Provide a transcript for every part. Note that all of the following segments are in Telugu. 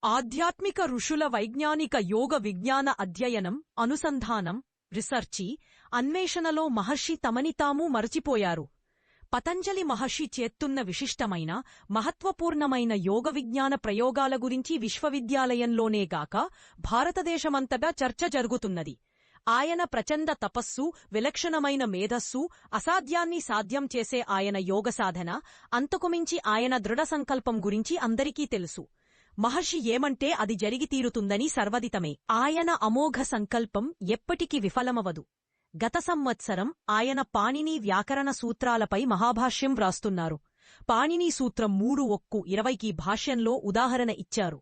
ఆధ్యాత్మిక ఋషుల వైజ్ఞానిక యోగ విజ్ఞాన అధ్యయనం, అనుసంధానం, రిసర్చి, అన్వేషణలో మహర్షి తమని తాము మరచిపోయారు. పతంజలి మహర్షి చేస్తున్న విశిష్టమైన, మహత్వపూర్ణమైన యోగ విజ్ఞాన ప్రయోగాల గురించి విశ్వవిద్యాలయంలోనేగాక భారతదేశమంతటా చర్చ జరుగుతున్నది. ఆయన ప్రచండ తపస్సు, విలక్షణమైన మేధస్సు, అసాధ్యాన్ని సాధ్యం చేసే ఆయన యోగసాధన, అంతకుమించి ఆయన దృఢ సంకల్పం గురించి అందరికీ తెలుసు. మహర్షి ఏమంటే అది జరిగి తీరుతుందని సర్వదితమే. ఆయన అమోఘ సంకల్పం ఎప్పటికీ విఫలమవదు. గత సంవత్సరం ఆయన పాణిని వ్యాకరణ సూత్రాలపై మహాభాష్యం వ్రాస్తున్నారు. పాణిని సూత్రం 3:20కి భాష్యంలో ఉదాహరణ ఇచ్చారు.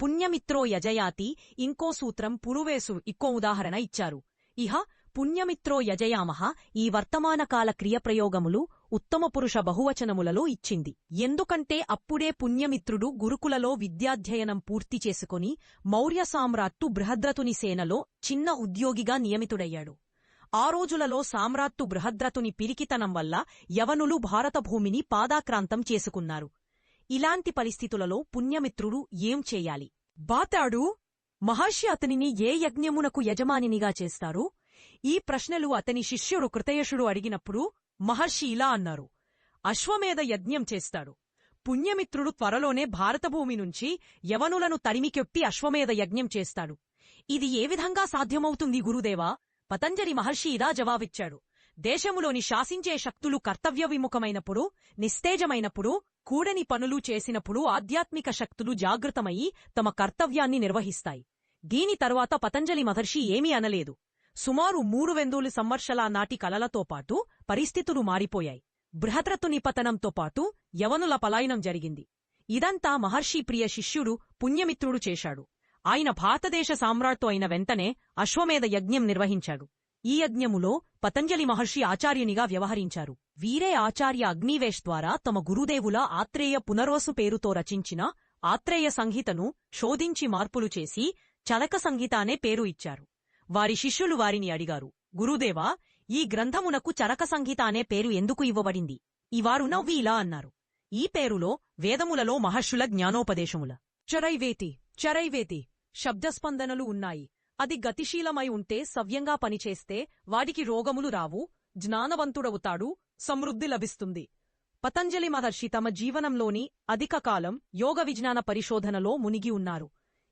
పుణ్యమిత్రో యజయాతి, ఇంకో సూత్రం పురువేసు ఇంకో ఉదాహరణ ఇచ్చారు. ఇహ పుణ్యమిత్రో యజయామహ ఈ వర్తమానకాల క్రియప్రయోగములు ఉత్తమ పురుష బహువచనములలో ఇచ్చింది. ఎందుకంటే అప్పుడే పుణ్యమిత్రుడు గురుకులలో విద్యాధ్యయనం పూర్తి చేసుకుని మౌర్య సామ్రాట్టు బృహద్రతుని సేనలో చిన్న ఉద్యోగిగా నియమితుడయ్యాడు. ఆ రోజులలో సామ్రాట్టు బృహద్రతుని పిరికితనం వల్ల యవనులు భారతభూమిని పాదాక్రాంతం చేసుకున్నారు. ఇలాంటి పరిస్థితులలో పుణ్యమిత్రుడు ఏం చెయ్యాలి? బాతాడు మహర్షి అతనిని ఏ యజ్ఞమునకు యజమానినిగా చేస్తారు? ఈ ప్రశ్నలు అతని శిష్యుడు కృతయశుడు అడిగినప్పుడు మహర్షి ఇలా అన్నారు: అశ్వమేధ యజ్ఞం చేస్తాడు. పుణ్యమిత్రుడు త్వరలోనే భారతభూమి నుంచి యవనులను తరిమికొట్టి అశ్వమేధ యజ్ఞం చేస్తాడు. ఇది ఏ విధంగా సాధ్యమవుతుంది గురుదేవా? పతంజలి మహర్షి ఇలా జవాబిచ్చాడు: దేశములోని శాసించే శక్తులు కర్తవ్య విముఖమైనప్పుడు, నిస్తేజమైనప్పుడు, కూడని పనులు చేసినప్పుడు ఆధ్యాత్మిక శక్తులు జాగృతమయ్యి తమ కర్తవ్యాన్ని నిర్వహిస్తాయి. దీని తరువాత పతంజలి మహర్షి ఏమీ అనలేదు. సుమారు 300 సంవత్సరాల నాటి కలలతో పాటు పరిస్థితులు మారిపోయాయి. బృహద్రతుని పతనంతో పాటు యవనుల పలాయనం జరిగింది. ఇదంతా మహర్షి ప్రియ శిష్యుడు పుణ్యమిత్రుడు చేశాడు. ఆయన భారతదేశ సామ్రాట్టు అయిన వెంటనే అశ్వమేధ యజ్ఞం నిర్వహించాడు. ఈ యజ్ఞములో పతంజలి మహర్షి ఆచార్యునిగా వ్యవహరించారు. వీరే ఆచార్య అగ్నివేశ్ ద్వారా తమ గురుదేవుల ఆత్రేయ పునరోసు పేరుతో రచించిన ఆత్రేయ సంహితను శోధించి మార్పులు చేసి చరక సంహిత అనే పేరు ఇచ్చారు. వారి శిష్యులు వారిని అడిగారు: గురుదేవా, ఈ గ్రంథమునకు చరక సంహిత అనే పేరు ఎందుకు ఇవ్వబడింది? ఈవారు నవ్వి ఇలా అన్నారు: ఈ పేరులో వేదములలో మహర్షుల జ్ఞానోపదేశముల చరైవేతి శబ్దస్పందనలు ఉన్నాయి. అది గతిశీలమై ఉంటే, సవ్యంగా పనిచేస్తే వాడికి రోగములు రావు, జ్ఞానవంతుడవుతాడు, సమృద్ధి లభిస్తుంది. పతంజలి మహర్షి తమ జీవనంలోని అధిక కాలం యోగ విజ్ఞాన పరిశోధనలో మునిగి ఉన్నారు.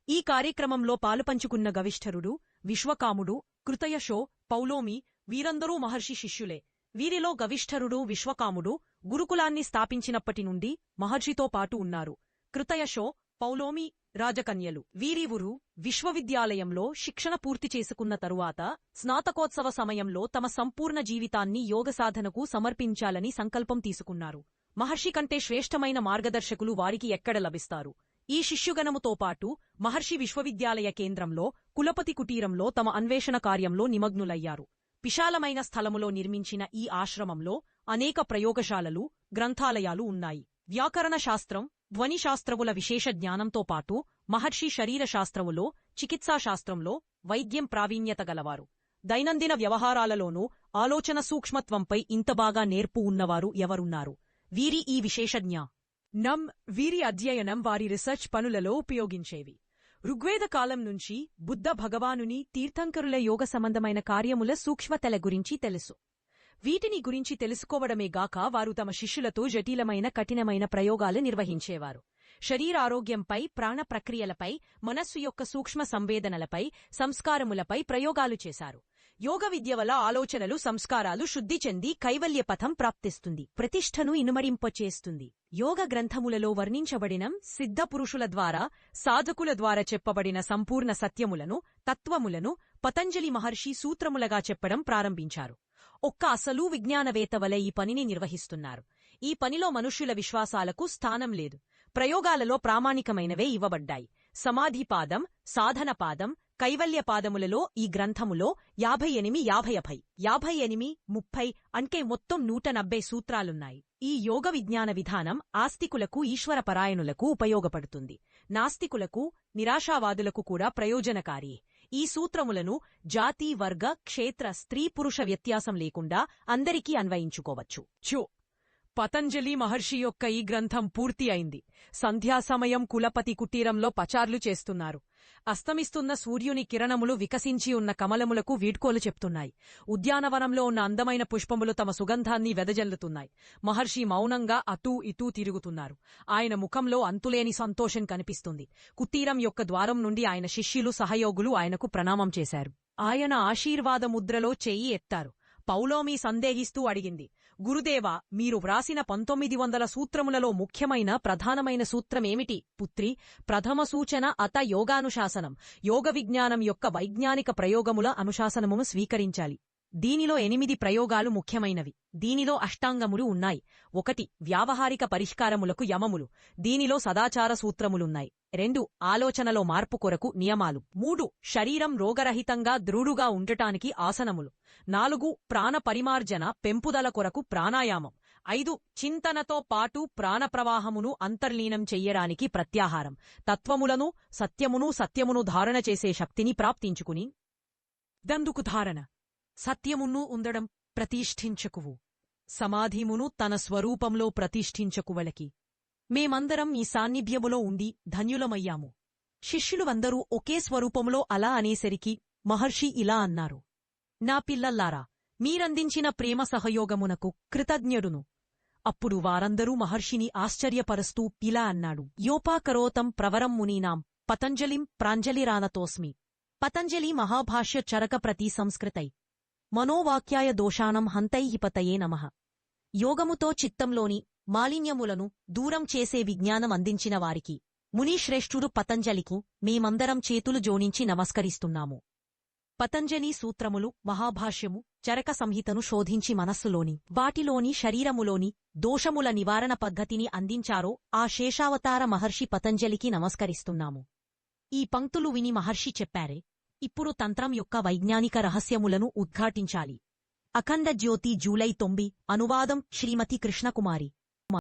ఈ కార్యక్రమంలో పాలుపంచుకున్న గవిష్ఠరుడు, విశ్వకాముడు, కృతయశో, పౌలోమి వీరందరూ మహర్షి శిష్యులే. వీరిలో గవిష్ఠరుడు, విశ్వకాముడు గురుకులాన్ని స్థాపించినప్పటి నుండి మహర్షితో పాటు ఉన్నారు. కృతయశో, పౌలోమి రాజకన్యలు. వీరివురు విశ్వవిద్యాలయంలో శిక్షణ పూర్తి చేసుకున్న తరువాత స్నాతకోత్సవ సమయంలో తమ సంపూర్ణ జీవితాన్ని యోగసాధనకు సమర్పించాలని సంకల్పం తీసుకున్నారు. మహర్షి కంటే శ్రేష్టమైన మార్గదర్శకులు వారికి ఎక్కడ లభిస్తారు? ఈ శిష్యుగణముతో పాటు మహర్షి విశ్వవిద్యాలయ కేంద్రంలో కులపతి కుటీరంలో తమ అన్వేషణ కార్యంలో నిమగ్నులయ్యారు. విశాలమైన స్థలములో నిర్మించిన ఈ ఆశ్రమంలో అనేక ప్రయోగశాలలు, గ్రంథాలయాలు ఉన్నాయి. వ్యాకరణ శాస్త్రం, ధ్వనిశాస్త్రముల విశేష జ్ఞానంతో పాటు మహర్షి శరీరశాస్త్రములో, చికిత్సాశాస్త్రంలో వైద్యం ప్రావీణ్యత గలవారు. దైనందిన వ్యవహారాలలోనూ ఆలోచన సూక్ష్మత్వంపై ఇంత బాగా నేర్పు ఉన్నవారు ఎవరున్నారు? వీరి ఈ విశేష వీరి అధ్యయనం వారి రీసెర్చ్ పనులలో ఉపయోగించేవి. ఋగ్వేద కాలం నుంచి బుద్ధ భగవానుని, తీర్థంకరుల యోగ సంబంధమైన కార్యముల సూక్ష్మతల గురించి తెలుసు. వీటిని గురించి తెలుసుకోవడమేగాక వారు తమ శిష్యులతో జటిలమైన, కఠినమైన ప్రయోగాలు నిర్వహించేవారు. శరీరారోగ్యంపై, ప్రాణ ప్రక్రియలపై, మనస్సు యొక్క సూక్ష్మ సంవేదనలపై, సంస్కారములపై ప్రయోగాలు చేశారు. యోగ విద్య వల్ల ఆలోచనలు, సంస్కారాలు శుద్ధి చెంది కైవల్యపథం ప్రాప్తిస్తుంది, ప్రతిష్టను ఇనుమడింపచేస్తుంది. యోగ గ్రంథములలో వర్ణించబడిన సిద్ధపురుషుల ద్వారా, సాధకుల ద్వారా చెప్పబడిన సంపూర్ణ సత్యములను, తత్వములను పతంజలి మహర్షి సూత్రములగా చెప్పడం ప్రారంభించారు. ఒక్క అసలు విజ్ఞానవేత్త వలె ఈ పనిని నిర్వహిస్తున్నారు. ఈ పనిలో మనుష్యుల విశ్వాసాలకు స్థానం లేదు. ప్రయోగాలలో ప్రామాణికమైనవే ఇవ్వబడ్డాయి. సమాధిపాదం, సాధనపాదం, కైవల్యపాదములలో ఈ గ్రంథములో 58 30 అంటే మొత్తం 170 సూత్రాలున్నాయి. ఈ యోగ విజ్ఞాన విధానం ఆస్తికులకు, ఈశ్వరపరాయణులకు ఉపయోగపడుతుంది. నాస్తికులకు, నిరాశావాదులకు కూడా ప్రయోజనకారి. ఈ సూత్రములను జాతి, వర్గ, క్షేత్ర, స్త్రీ పురుష వ్యత్యాసం లేకుండా అందరికీ అన్వయించుకోవచ్చు. పతంజలి మహర్షి యొక్క ఈ గ్రంథం పూర్తి అయింది. సంధ్యాసమయం కులపతి కుటీరంలో పచార్లు చేస్తున్నారు. అస్తమిస్తున్న సూర్యుని కిరణములు వికసించి ఉన్న కమలములకు వీడ్కోలు చెప్తున్నాయి. ఉద్యానవనంలో ఉన్న అందమైన పుష్పములు తమ సుగంధాన్ని వెదజల్లుతున్నాయి. మహర్షి మౌనంగా అటూ ఇటూ తిరుగుతున్నారు. ఆయన ముఖంలో అంతులేని సంతోషం కనిపిస్తుంది. కుటీరం యొక్క ద్వారం నుండి ఆయన శిష్యులు సహయోగులు ఆయనకు ప్రణామం చేశారు. ఆయన ఆశీర్వాద ముద్రలో చెయ్యి ఎత్తారు. పౌలోమి సందేహిస్తూ అడిగింది, గురుదేవా, మీరు వ్రాసిన 1900 సూత్రములలో ముఖ్యమైన ప్రధానమైన సూత్రమేమిటి? పుత్రి, ప్రథమ సూచన అత యోగానుశాసనం. యోగ విజ్ఞానం యొక్క వైజ్ఞానిక ప్రయోగముల అనుశాసనమును స్వీకరించాలి. దీనిలో 8 ప్రయోగాలు ముఖ్యమైనవి. దీనిలో అష్టాంగములు ఉన్నాయి. 1 వ్యావహారిక పరిష్కారములకు యమములు. దీనిలో సదాచార సూత్రములున్నాయి. 2 ఆలోచనలో మార్పు కొరకు నియమాలు. 3 శరీరం రోగరహితంగా దృఢుగా ఉండటానికి ఆసనములు. 4 ప్రాణ పరిమార్జన పెంపుదల కొరకు ప్రాణాయామం. 5 చింతనతో పాటు ప్రాణప్రవాహమును అంతర్లీనం చెయ్యడానికి ప్రత్యాహారం. తత్వములను సత్యమును ధారణ చేసే శక్తిని ప్రాప్తించుకుని దందుకు ధారణ. సత్యమును ఉండడం ప్రతిష్ఠించకువు. సమాధిమును తన స్వరూపంలో ప్రతిష్ఠించకువలకి. మేమందరం ఈ సాన్నిధ్యములో ఉండి ధన్యులమయ్యాము. శిష్యులువందరూ ఒకే స్వరూపంలో అలా అనేసరికి మహర్షి ఇలా అన్నారు, నా పిల్లల్లారా, మీరందించిన ప్రేమ సహయోగమునకు కృతజ్ఞుడును. అప్పుడు వారందరూ మహర్షిని ఆశ్చర్యపరుస్తూ ఇలా అన్నాడు, యోపాకరోతం ప్రవరం మునీనాం పతంజలిం ప్రాంజలిరానతోస్మి. పతంజలి మహాభాష్య చరక ప్రతి సంస్కృతై మనోవాక్యాయ దోషానం హంతైహిపతయే నమః. యోగముతో చిత్తంలోని మాలిన్యములను దూరం చేసే విజ్ఞానం అందించిన వారికి, మునీశ్రేష్ఠుడు పతంజలికు మేమందరం చేతులు జోడించి నమస్కరిస్తున్నాము. పతంజలి సూత్రములు, మహాభాష్యము, చరక సంహితను శోధించి మనస్సులోని వాటిలోని శరీరములోని దోషముల నివారణ పద్ధతిని అందించారో ఆ శేషావతార మహర్షి పతంజలికి నమస్కరిస్తున్నాము. ఈ పంక్తులు విని మహర్షి చెప్పారే, ఇప్పుడు తంత్రం యొక్క వైజ్ఞానిక రహస్యములను ఉద్ఘాటించాలి. అఖండ జ్యోతి జూలై 9. అనువాదం శ్రీమతి కృష్ణకుమారి.